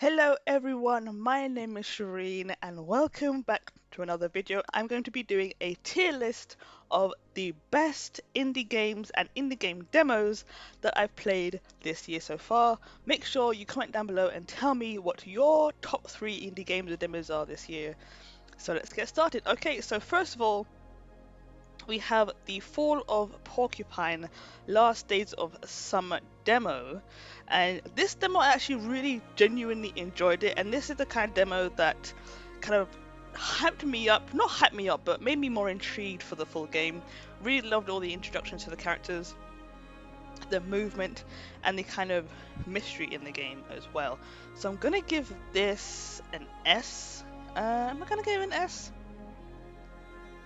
Hello everyone, my name is Shireen and welcome back to another video. I'm going to be doing a tier list of the best indie games and indie game demos that I've played this year so far. Make sure you comment down below and tell me what your top 3 indie games or demos are this year. So let's get started. Okay, so first of all, we have the Fall of Porcupine Last Days of Summer demo, and this demo I actually really genuinely enjoyed it, and this is the kind of demo that kind of hyped me up, not hyped me up, but made me more intrigued for the full game. Really loved all the introductions to the characters, the movement, and the kind of mystery in the game as well. So I'm gonna give this an S. Am I gonna give it an S?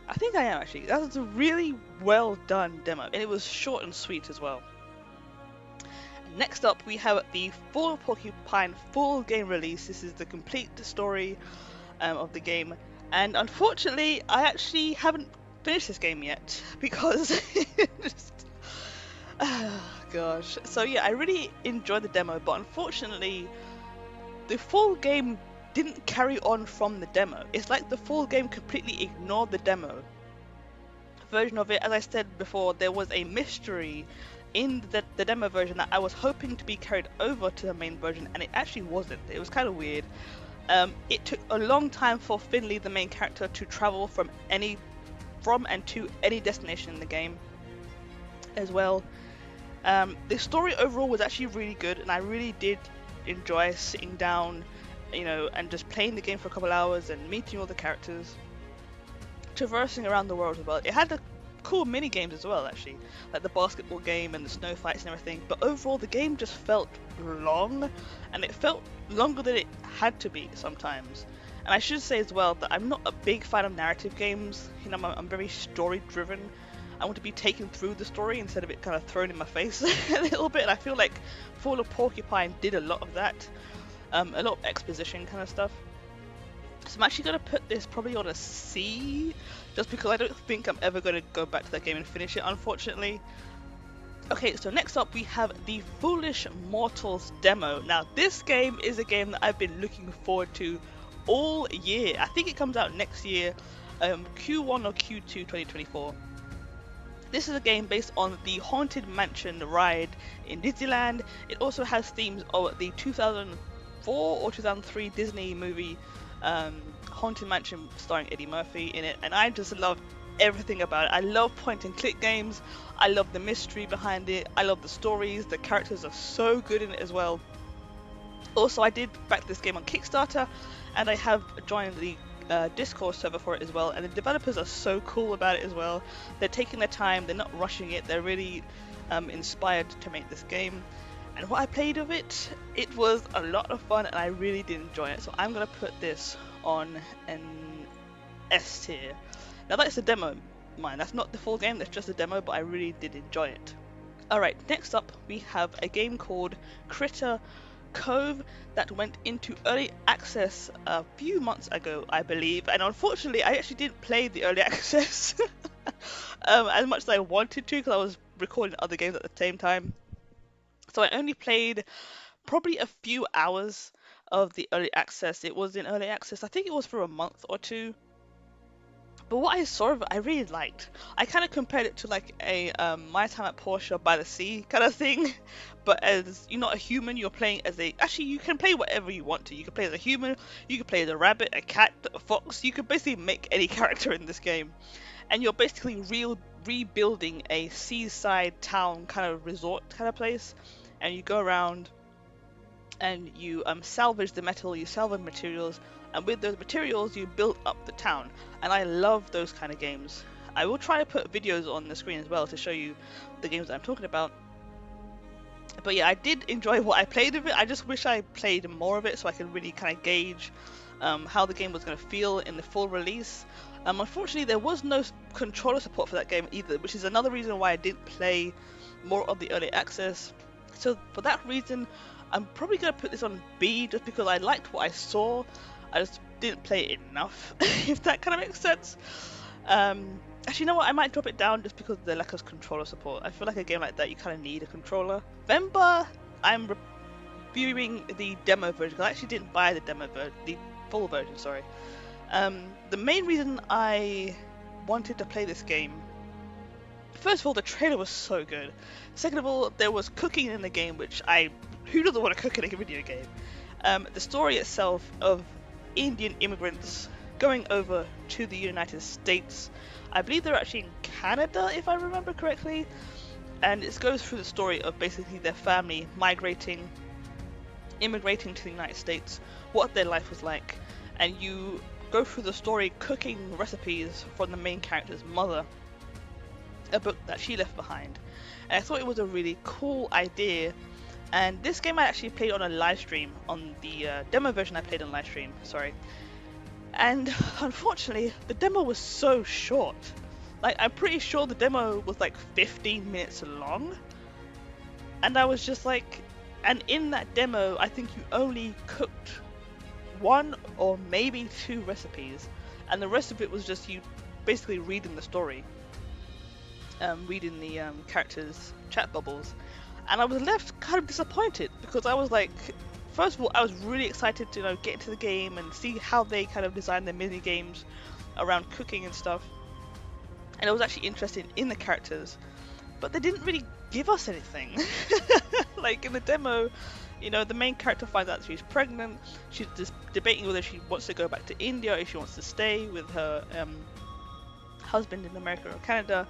I think I am actually. That was a really well done demo, and it was short and sweet as well. Next up, we have the Full Porcupine full game release. This is the complete story of the game, and unfortunately, I actually haven't finished this game yet because. Gosh. So yeah, I really enjoyed the demo, but unfortunately, the full game didn't carry on from the demo. It's like the full game completely ignored the demo version of it. As I said before, there was a mystery in the demo version that I was hoping to be carried over to the main version, and it actually wasn't. It was kind of weird. It took a long time for Finley, the main character, to travel from and to any destination in the game as well. The story overall was actually really good, and I really did enjoy sitting down, and just playing the game for a couple hours and meeting all the characters, traversing around the world as well. It had a cool mini games as well, actually, like the basketball game and the snow fights and everything. But overall, the game just felt long, and it felt longer than it had to be sometimes. And I should say as well that I'm not a big fan of narrative games. I'm very story driven. I want to be taken through the story instead of it kind of thrown in my face a little bit. And I feel like Fall of Porcupine did a lot of that, a lot of exposition kind of stuff. So I'm actually going to put this probably on a C, just because I don't think I'm ever going to go back to that game and finish it, unfortunately. Okay, so next up we have the Foolish Mortals demo. Now this game is a game that I've been looking forward to all year. I think it comes out next year, Q1 or Q2 2024. This is a game based on the Haunted Mansion ride in Disneyland. It also has themes of the 2004 or 2003 Disney movie Haunted Mansion starring Eddie Murphy in it, and I just love everything about it. I love point and click games. I love the mystery behind it. I love the stories. The characters are so good in it as well. Also, I did back this game on Kickstarter, and I have joined the Discord server for it as well, and the developers are so cool about it as well. They're taking their time, they're not rushing it, they're really inspired to make this game. And what I played of it, it was a lot of fun, and I really did enjoy it. So I'm gonna put this on an S tier. Now that's a demo, mine. That's not the full game. That's just a demo, but I really did enjoy it. All right, next up we have a game called Critter Cove that went into early access a few months ago, I believe. And unfortunately, I actually didn't play the early access as much as I wanted to, because I was recording other games at the same time. So I only played probably a few hours of the early access. It was in early access, I think it was for a month or two. But what I saw of it, I really liked. I kind of compared it to like a My Time at Portia by the Sea kind of thing. But as you're not a human, you're playing as a. Actually, you can play whatever you want to. You can play as a human, you can play as a rabbit, a cat, a fox. You can basically make any character in this game. And you're basically rebuilding a seaside town kind of resort kind of place. And you go around and you salvage the metal, you salvage materials, and with those materials you build up the town. And I love those kind of games. I will try to put videos on the screen as well to show you the games that I'm talking about. But yeah, I did enjoy what I played of it. I just wish I played more of it so I could really kind of gauge how the game was going to feel in the full release. Unfortunately, there was no controller support for that game either, which is another reason why I didn't play more of the early access. So for that reason, I'm probably going to put this on B, just because I liked what I saw. I just didn't play it enough, if that kind of makes sense. Actually, you know what? I might drop it down just because of the lack of controller support. I feel like a game like that, you kind of need a controller. Vemba, I'm viewing the demo version, 'cause I actually didn't buy the the full version, sorry. The main reason I wanted to play this game, first of all, the trailer was so good. Second of all, there was cooking in the game, which who doesn't want to cook in a video game? The story itself of Indian immigrants going over to the United States. I believe they're actually in Canada, if I remember correctly. And it goes through the story of basically their family immigrating to the United States, what their life was like. And you go through the story cooking recipes from the main character's mother, a book that she left behind. And I thought it was a really cool idea. And this game I actually played on a live stream, on the demo version I played on live stream, sorry. And unfortunately, the demo was so short. Like, I'm pretty sure the demo was like 15 minutes long. And I was just like, and in that demo, I think you only cooked one or maybe two recipes. And the rest of it was just you basically reading the story. Reading the characters' chat bubbles. And I was left kind of disappointed because I was like, first of all, I was really excited to get into the game and see how they kind of design their mini games around cooking and stuff. And I was actually interested in the characters, but they didn't really give us anything. Like in the demo, the main character finds out that she's pregnant. She's just debating whether she wants to go back to India or if she wants to stay with her husband in America or Canada.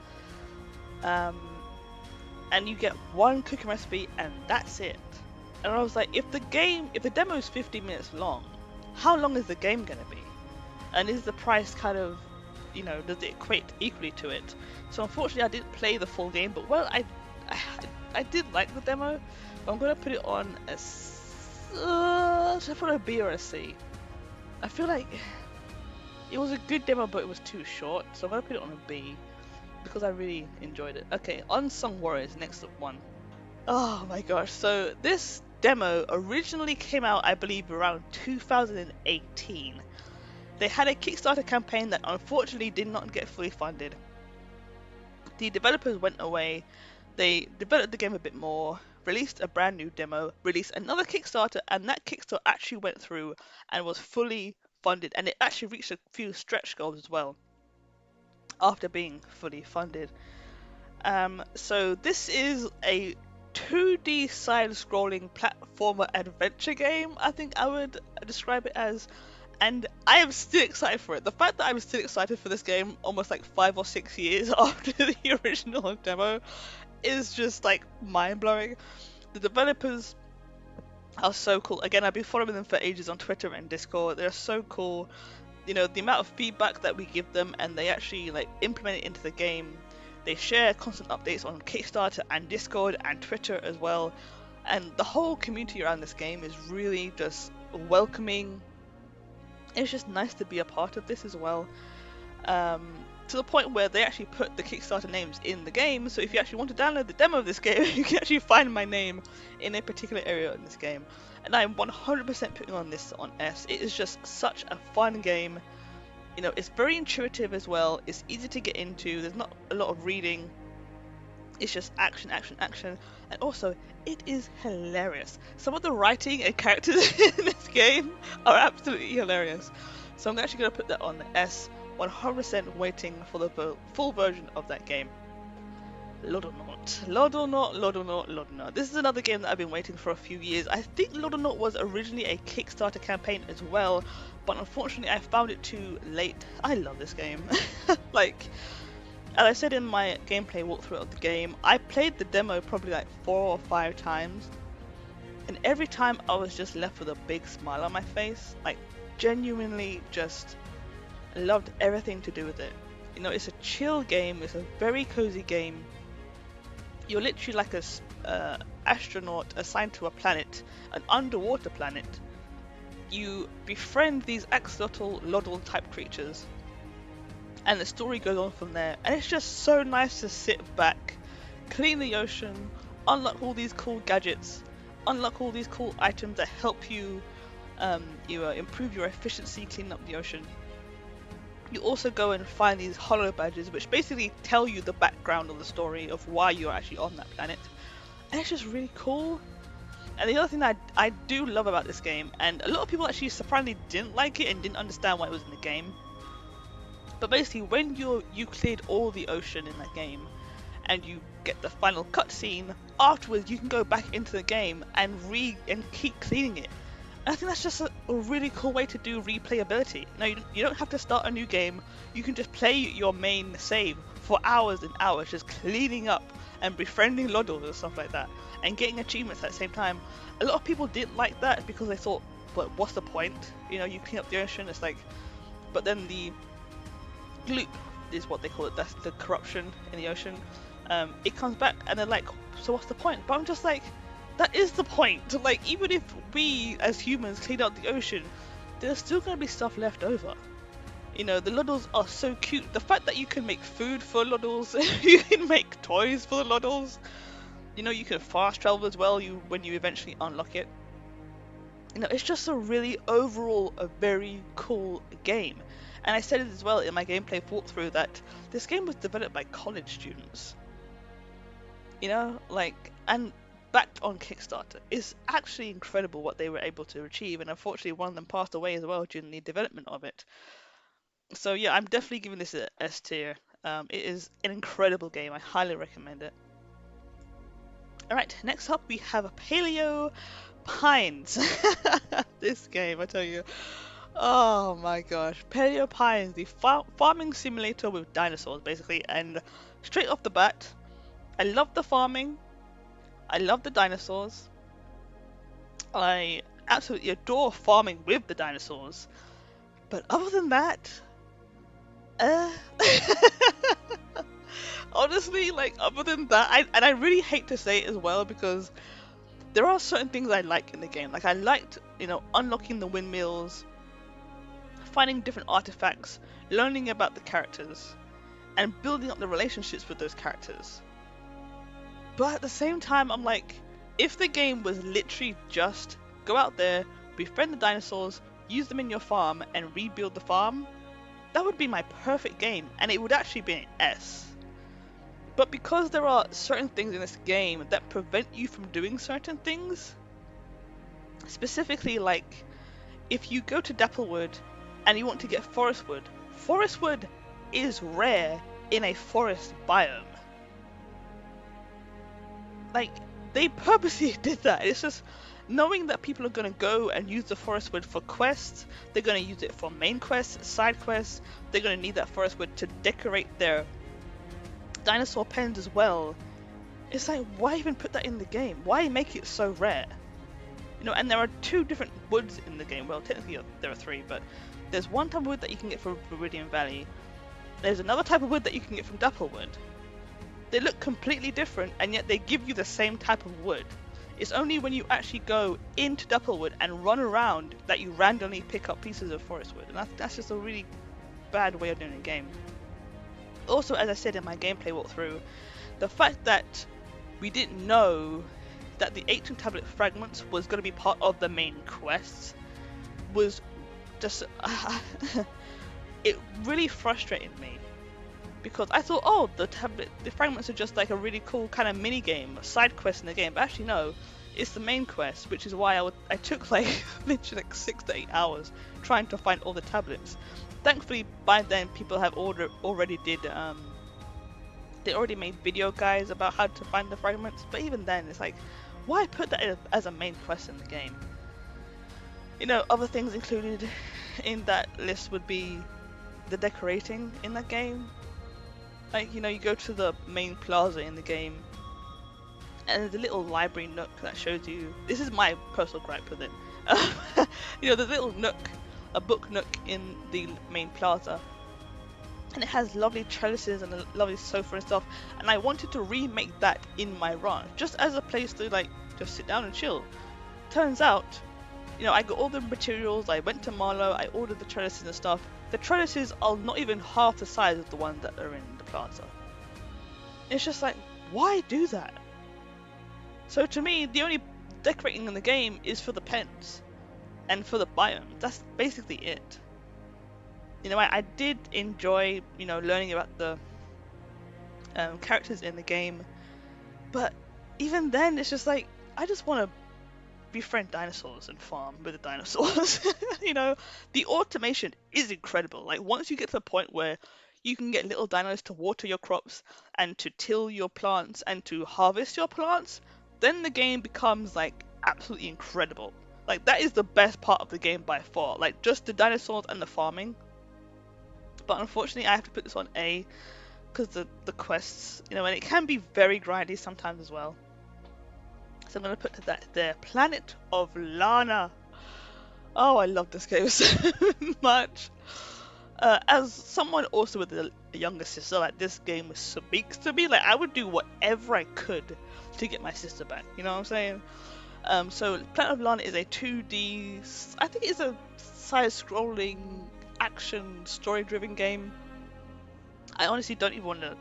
And you get one cooking recipe and that's it. And I was like, if the demo is 50 minutes long, how long is the game gonna be? And is the price kind of, does it equate equally to it? So unfortunately I didn't play the full game, but I did like the demo. But I'm gonna put it on a should I put a B or a C? I feel like it was a good demo, but it was too short, so I'm gonna put it on a B because I really enjoyed it. Okay, Unsung Warriors, next one. Oh my gosh, so this demo originally came out, I believe, around 2018. They had a Kickstarter campaign that unfortunately did not get fully funded. The developers went away, they developed the game a bit more, released a brand new demo, released another Kickstarter, and that Kickstarter actually went through and was fully funded, and it actually reached a few stretch goals as well after being fully funded. So this is a 2D side-scrolling platformer adventure game, I think I would describe it as, and I am still excited for it. The fact that I'm still excited for this game almost like 5 or 6 years after the original demo is just like mind-blowing. The developers are so cool. Again, I've been following them for ages on Twitter and Discord. They're so cool. The amount of feedback that we give them and they actually like implement it into the game. They share constant updates on Kickstarter and Discord and Twitter as well. And the whole community around this game is really just welcoming. It's just nice to be a part of this as well. To the point where they actually put the Kickstarter names in the game. So if you actually want to download the demo of this game, you can actually find my name in a particular area in this game. And I'm 100% putting on this on S. It is just such a fun game. It's very intuitive as well. It's easy to get into. There's not a lot of reading. It's just action, action, action. And also, it is hilarious. Some of the writing and characters in this game are absolutely hilarious. So I'm actually going to put that on the S. 100% waiting for the full version of that game. Lodornaut. This is another game that I've been waiting for a few years. I think Lodornaut was originally a Kickstarter campaign as well, but unfortunately I found it too late. I love this game. Like, as I said in my gameplay walkthrough of the game, I played the demo probably like 4 or 5 times, and every time I was just left with a big smile on my face. Like, genuinely just loved everything to do with it. It's a chill game, it's a very cozy game. You're literally like a astronaut assigned to a planet, an underwater planet. You befriend these axolotl lodel type creatures, and the story goes on from there. And it's just so nice to sit back, clean the ocean, unlock all these cool gadgets, unlock all these cool items that help you improve your efficiency, clean up the ocean. You also go and find these holo badges, which basically tell you the background of the story of why you're actually on that planet. And it's just really cool. And the other thing that I do love about this game, and a lot of people actually surprisingly didn't like it and didn't understand why it was in the game, but basically when you cleared all the ocean in that game, and you get the final cutscene, afterwards you can go back into the game and keep cleaning it. And I think that's just a really cool way to do replayability. Now you don't have to start a new game. You can just play your main save for hours and hours, just cleaning up and befriending Loddles and stuff like that, and getting achievements at the same time. A lot of people didn't like that because they thought, but what's the point? You know, you clean up the ocean, it's like, but then the gloop is what they call it. That's the corruption in the ocean. It comes back and they're like, so what's the point? But I'm just like, that is the point. Like, even if we as humans clean out the ocean, there's still gonna be stuff left over. You know, the Loddles are so cute. The fact that you can make food for Loddles, you can make toys for the Loddles. You know, you can fast travel as well. When you eventually unlock it. You know, it's just a very cool game. And I said it as well in my gameplay walkthrough that this game was developed by college students. You know, like, and backed on Kickstarter. It's actually incredible what they were able to achieve, and unfortunately one of them passed away as well during the development of it. So yeah, I'm definitely giving this a S tier. It is an incredible game. I highly recommend it. Alright, next up we have Paleo Pines. This game, I tell you. Oh my gosh. Paleo Pines, the farming simulator with dinosaurs, basically. And straight off the bat, I love the farming. I love the dinosaurs. I absolutely adore farming with the dinosaurs. But other than that, uh... honestly, like, other than that, I really hate to say it as well because there are certain things I like in the game. Like, I liked, you know, unlocking the windmills, finding different artifacts, learning about the characters, and building up the relationships with those characters. But at the same time, I'm like, if the game was literally just go out there, befriend the dinosaurs, use them in your farm, and rebuild the farm, that would be my perfect game, and it would actually be an S. But because there are certain things in this game that prevent you from doing certain things, specifically like if you go to Dapplewood and you want to get forest wood is rare in a forest biome. Like, they purposely did that. It's just knowing that people are going to go and use the forest wood for quests, they're going to use it for main quests, side quests, they're going to need that forest wood to decorate their dinosaur pens as well. It's like, why even put that in the game? Why make it so rare? You know, and there are two different woods in the game. Well, technically there are three, but there's one type of wood that you can get from Viridian Valley. There's another type of wood that you can get from Dapplewood. They look completely different, and yet they give you the same type of wood. It's only when you actually go into Dapplewood and run around that you randomly pick up pieces of forest wood, and that's just a really bad way of doing a game. Also, as I said in my gameplay walkthrough, the fact that we didn't know that the Ancient Tablet fragments was going to be part of the main quests was just it really frustrated me, because I thought, oh, the fragments are just like a really cool kind of mini game, side quest in the game. But actually, no, it's the main quest, which is why I took like literally like 6 to 8 hours trying to find all the tablets. Thankfully, by then people have already made video guides about how to find the fragments. But even then, it's like, why put that as a main quest in the game? You know, other things included in that list would be the decorating in that game. Like, you know, you go to the main plaza in the game, and there's a little library nook that shows you. This is my personal gripe with it. You know, there's a little nook, a book nook in the main plaza, and it has lovely trellises and a lovely sofa and stuff. And I wanted to remake that in my ranch, just as a place to like just sit down and chill. Turns out, you know, I got all the materials. I went to Marlow. I ordered the trellises and stuff. The trellises are not even half the size of the ones that are in the plaza. It's just like, why do that? So to me, the only decorating in the game is for the pens and for the biome. That's basically it. You know, I did enjoy, you know, learning about the characters in the game, but even then, it's just like, I just want to befriend dinosaurs and farm with the dinosaurs. You know, the automation is incredible. Like once you get to the point where you can get little dinos to water your crops and to till your plants and to harvest your plants, then the game becomes like absolutely incredible. Like that is the best part of the game by far. Like just the dinosaurs and the farming. But unfortunately, I have to put this on A because the quests, you know, and it can be very grindy sometimes as well. So I'm gonna put that there. Planet of Lana. Oh, I love this game so much. As someone also with a younger sister, like this game speaks to me. Like I would do whatever I could to get my sister back. You know what I'm saying? So Planet of Lana is a 2D. I think it's a side-scrolling action story-driven game. I honestly don't even want to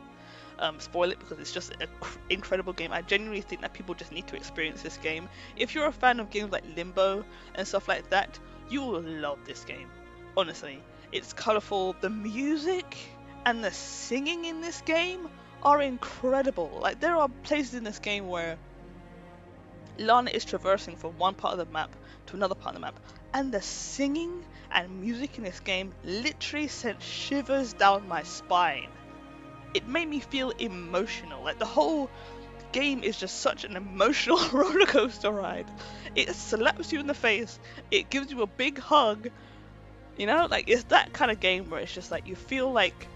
spoil it because it's just an incredible game. I genuinely think that people just need to experience this game. If you're a fan of games like Limbo and stuff like that, you will love this game. Honestly, it's colorful. The music and the singing in this game are incredible. Like there are places in this game where Lana is traversing from one part of the map to another part of the map, and the singing and music in this game literally sent shivers down my spine. It made me feel emotional. Like the whole game is just such an emotional roller coaster ride. It slaps you in the face, it gives you a big hug, you know, like it's that kind of game where it's just like you feel like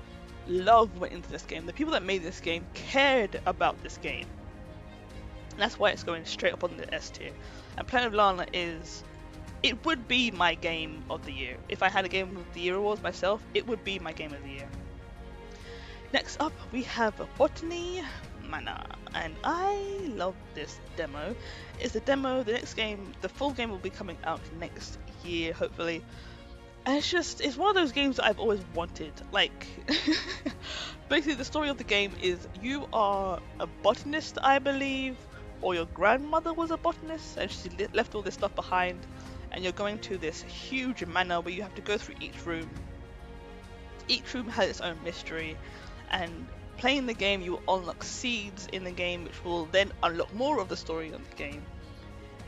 love went into this game. The people that made this game cared about this game. And that's why it's going straight up on the S tier. And Planet of Lana it would be my game of the year. If I had a game of the year awards myself, it would be my game of the year. Next up, we have Botany Manor, and I love this demo. It's a demo, the next game, the full game will be coming out next year, hopefully. And it's one of those games that I've always wanted. Like, basically the story of the game is you are a botanist, I believe, or your grandmother was a botanist, and she left all this stuff behind, and you're going to this huge manor where you have to go through each room. Each room has its own mystery, and playing the game you will unlock seeds in the game which will then unlock more of the story of the game.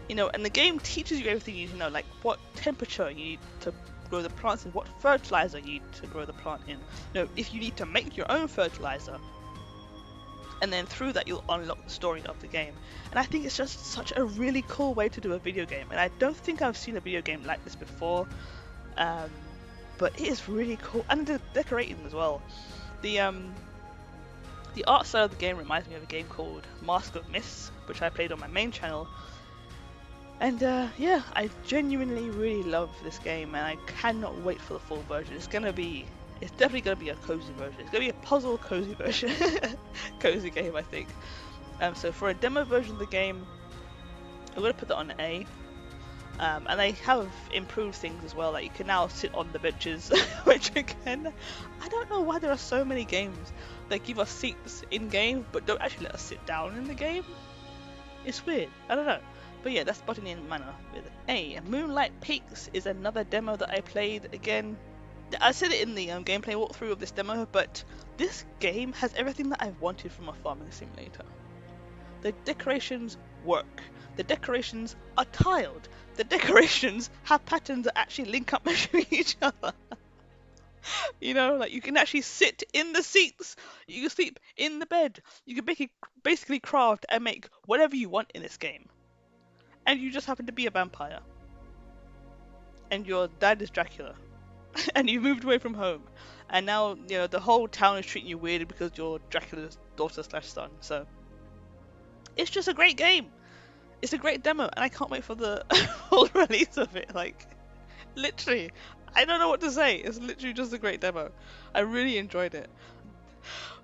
You know, and the game teaches you everything you need to know, like what temperature you need to grow the plants in, what fertilizer you need to grow the plant in. You know, if you need to make your own fertilizer. And then through that you'll unlock the story of the game. And I think it's just such a really cool way to do a video game. And I don't think I've seen a video game like this before. But it is really cool. And the decorating as well. The art style of the game reminds me of a game called Mask of Mists, which I played on my main channel. And yeah, I genuinely really love this game, and I cannot wait for the full version. It's definitely gonna be a cozy version. It's gonna be a puzzle cozy version, cozy game, I think. So for a demo version of the game, I'm gonna put that on A. And they have improved things as well. Like you can now sit on the benches, which again, I don't know why there are so many games that give us seats in game, but don't actually let us sit down in the game. It's weird. I don't know. But yeah, that's Botany Manor with A. Moonlight Peaks is another demo that I played. Again, I said it in the gameplay walkthrough of this demo, but this game has everything that I've wanted from a farming simulator. The decorations work. The decorations are tiled. The decorations have patterns that actually link up to each other. You know, like you can actually sit in the seats, you can sleep in the bed, you can basically craft and make whatever you want in this game. And you just happen to be a vampire. And your dad is Dracula. And you moved away from home. And now, you know, the whole town is treating you weird because you're Dracula's daughter/son. So, it's just a great game. It's a great demo, and I can't wait for the full release of it. Like, literally, I don't know what to say. It's literally just a great demo. I really enjoyed it.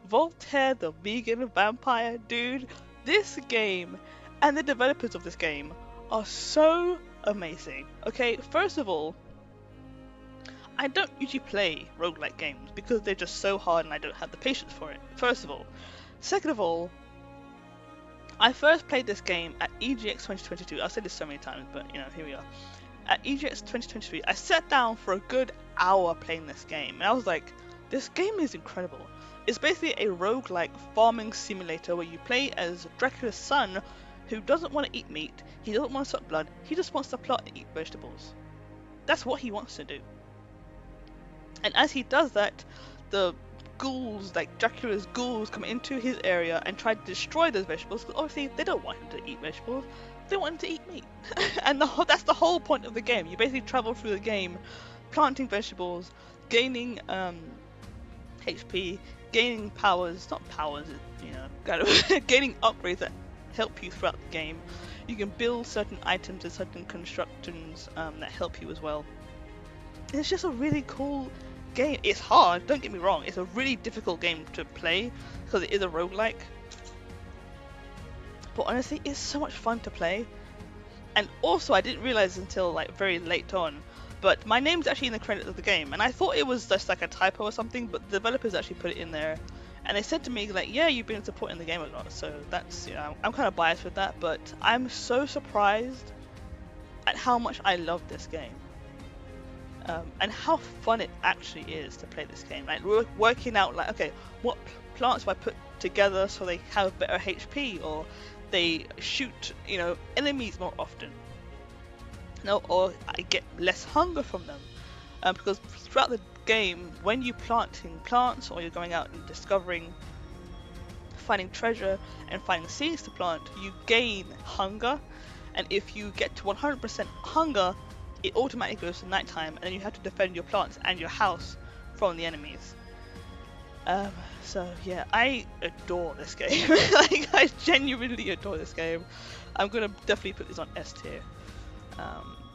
Voltaire the Vegan Vampire, dude. This game and the developers of this game are so amazing. Okay, first of all, I don't usually play roguelike games because they're just so hard and I don't have the patience for it. First of all. Second of all, I first played this game at EGX 2022. I've said this so many times, but you know, here we are. At EGX 2023, I sat down for a good hour playing this game, and I was like, this game is incredible. It's basically a roguelike farming simulator where you play as Dracula's son who doesn't want to eat meat. He doesn't want to suck blood. He just wants to plot and eat vegetables. That's what he wants to do. And as he does that, the ghouls, like Dracula's ghouls, come into his area and try to destroy those vegetables. Because obviously they don't want him to eat vegetables. They want him to eat meat. And that's the whole point of the game. You basically travel through the game, planting vegetables, gaining HP, gaining powers, not powers, you know, kind of gaining upgrades that help you throughout the game. You can build certain items and certain constructions that help you as well. And it's just a really cool game. It's hard, don't get me wrong. It's a really difficult game to play because it is a roguelike. But honestly, it's so much fun to play. And also, I didn't realize until like very late on, but my name's actually in the credits of the game, and I thought it was just like a typo or something, but the developers actually put it in there. And they said to me like, yeah, you've been supporting the game a lot, so that's, you know, I'm kind of biased with that, but I'm so surprised at how much I love this game. And how fun it actually is to play this game. Like, we're working out like, okay, what plants do I put together so they have better HP, or they shoot, you know, enemies more often. No, or I get less hunger from them. Because throughout the game, when you planting plants, or you're going out and discovering, finding treasure and finding seeds to plant, you gain hunger. And if you get to 100% hunger, it automatically goes to nighttime, and then you have to defend your plants and your house from the enemies. So yeah, I adore this game. Like, I genuinely adore this game. I'm gonna definitely put this on S tier.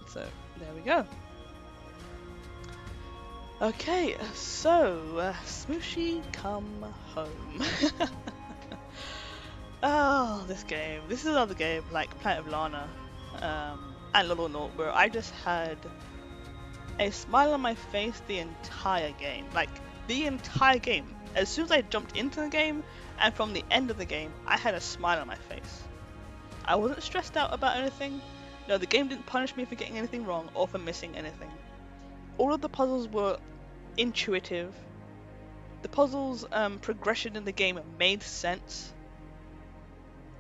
So there we go. Okay, so Smooshy Come Home. Oh, this game. This is another game like Planet of Lana and Little Naut, where I just had a smile on my face the entire game. Like, the entire game. As soon as I jumped into the game, and from the end of the game, I had a smile on my face. I wasn't stressed out about anything. No, the game didn't punish me for getting anything wrong or for missing anything. All of the puzzles were intuitive. The puzzles progression in the game made sense.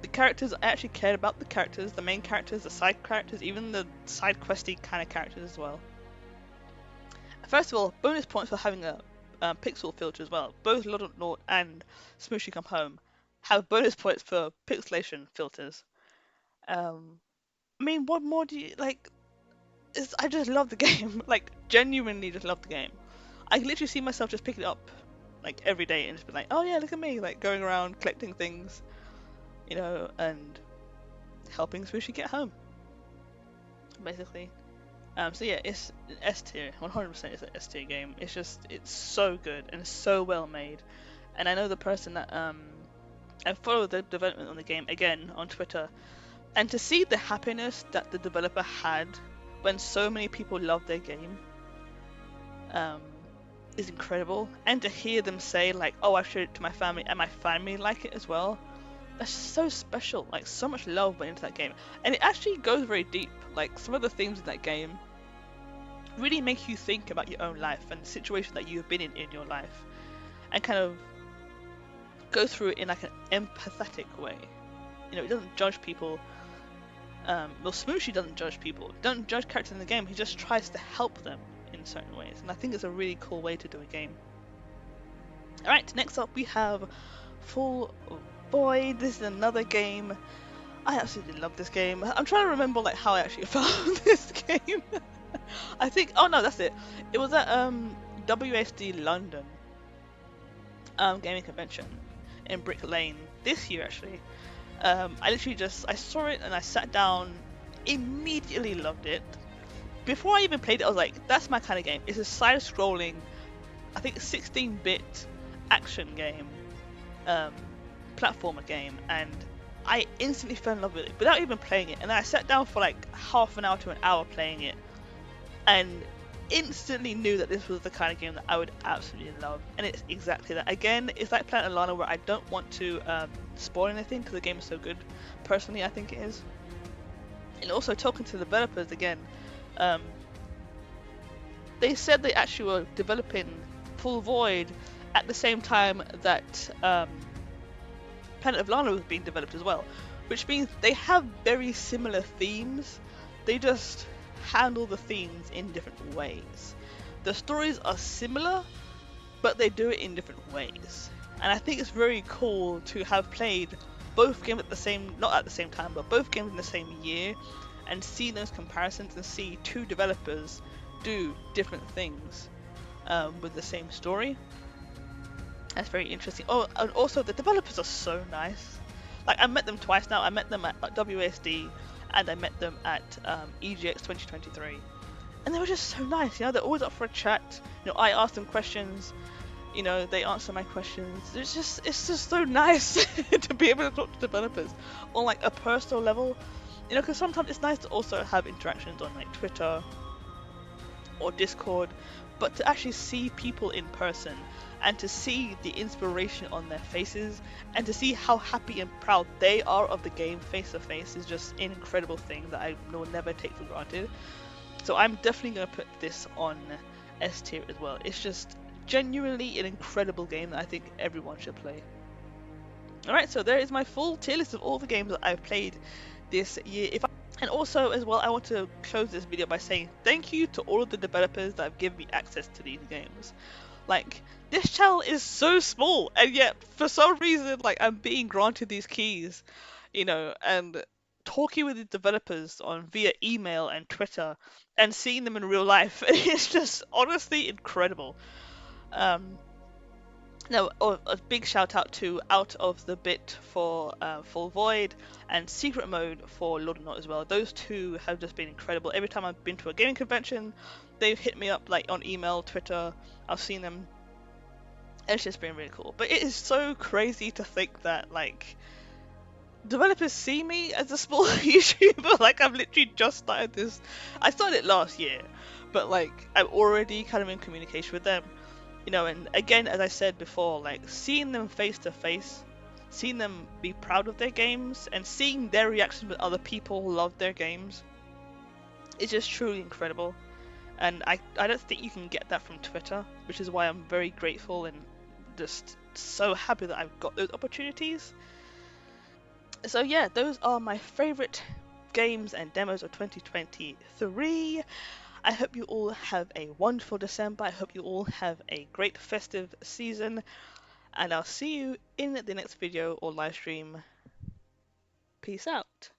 The characters, I actually cared about the characters, the main characters, the side characters, even the side questy kind of characters as well. First of all, bonus points for having a pixel filter as well. Both Little Naut and Smooshy Come Home have bonus points for pixelation filters. I mean, what more do you like? I just love the game. Like, genuinely just love the game. I can literally see myself just picking it up like every day and just be like, oh yeah, look at me, like going around collecting things, you know, and helping Smooshy get home, basically. So yeah, it's an S tier. 100% it's an S tier game. It's so good and so well made. And I know the person that I follow the development on the game again on Twitter, and to see the happiness that the developer had when so many people loved their game is incredible. And to hear them say like, oh, I've showed it to my family and my family like it as well. That's so special. Like, so much love went into that game, and it actually goes very deep. Like, some of the themes in that game really make you think about your own life and the situation that you've been in your life, and kind of go through it in like an empathetic way. You know, it doesn't judge people. Well, Smooshy doesn't judge people. Don't judge characters in the game. He just tries to help them in certain ways, and I think it's a really cool way to do a game. Alright, next up we have Full Void. This is another game. I absolutely love this game. I'm trying to remember like how I actually found this game. I think, oh no, that's it. It was at WSD London gaming convention in Brick Lane this year actually. I literally I saw it and I sat down, immediately loved it. Before I even played it, I was like, that's my kind of game. It's a side-scrolling, I think 16-bit action game, platformer game, and I instantly fell in love with it without even playing it. And then I sat down for like half an hour to an hour playing it, and instantly knew that this was the kind of game that I would absolutely love. And it's exactly that. Again, it's like Planet of Lana, where I don't want to spoil anything because the game is so good. Personally, I think it is. And also, talking to the developers again, they said they actually were developing Full Void at the same time that Planet of Lana was being developed as well, which means they have very similar themes. They just handle the themes in different ways. The stories are similar, but they do it in different ways. And I think it's very cool to have played both games at the same, not at the same time, but both games in the same year, and see those comparisons and see two developers do different things with the same story. That's very interesting. Oh, and also the developers are so nice. Like, I met them twice now. I met them at WSD and I met them at EGX 2023. And they were just so nice, you know, they're always up for a chat. You know, I ask them questions, you know, they answer my questions. It's just so nice to be able to talk to developers on like a personal level, you know, because sometimes it's nice to also have interactions on like Twitter or Discord, but to actually see people in person and to see the inspiration on their faces and to see how happy and proud they are of the game face to face is just an incredible thing that I will never take for granted. So I'm definitely going to put this on S tier as well. It's just genuinely an incredible game that I think everyone should play. Alright, so there is my full tier list of all the games that I've played this year. And also as well, I want to close this video by saying thank you to all of the developers that have given me access to these games. Like, this channel is so small, and yet for some reason, like, I'm being granted these keys, you know, and talking with the developers on via email and Twitter and seeing them in real life. It's just honestly incredible. Um, no, a big shout out to Out of the Bit for Full Void and Secret Mode for Lord of Not as well. Those two have just been incredible. Every time I've been to a gaming convention, they've hit me up like on email, Twitter. I've seen them. It's just been really cool. But it is so crazy to think that like developers see me as a small YouTuber. Like, I've literally just started this. I started it last year, but like I'm already kind of in communication with them, you know. And again, as I said before, like seeing them face to face, seeing them be proud of their games, and seeing their reactions with other people who love their games is just truly incredible. And I don't think you can get that from Twitter, which is why I'm very grateful and just so happy that I've got those opportunities. So yeah, those are my favorite games and demos of 2023. I hope you all have a wonderful December. I hope you all have a great festive season, and I'll see you in the next video or live stream. Peace out.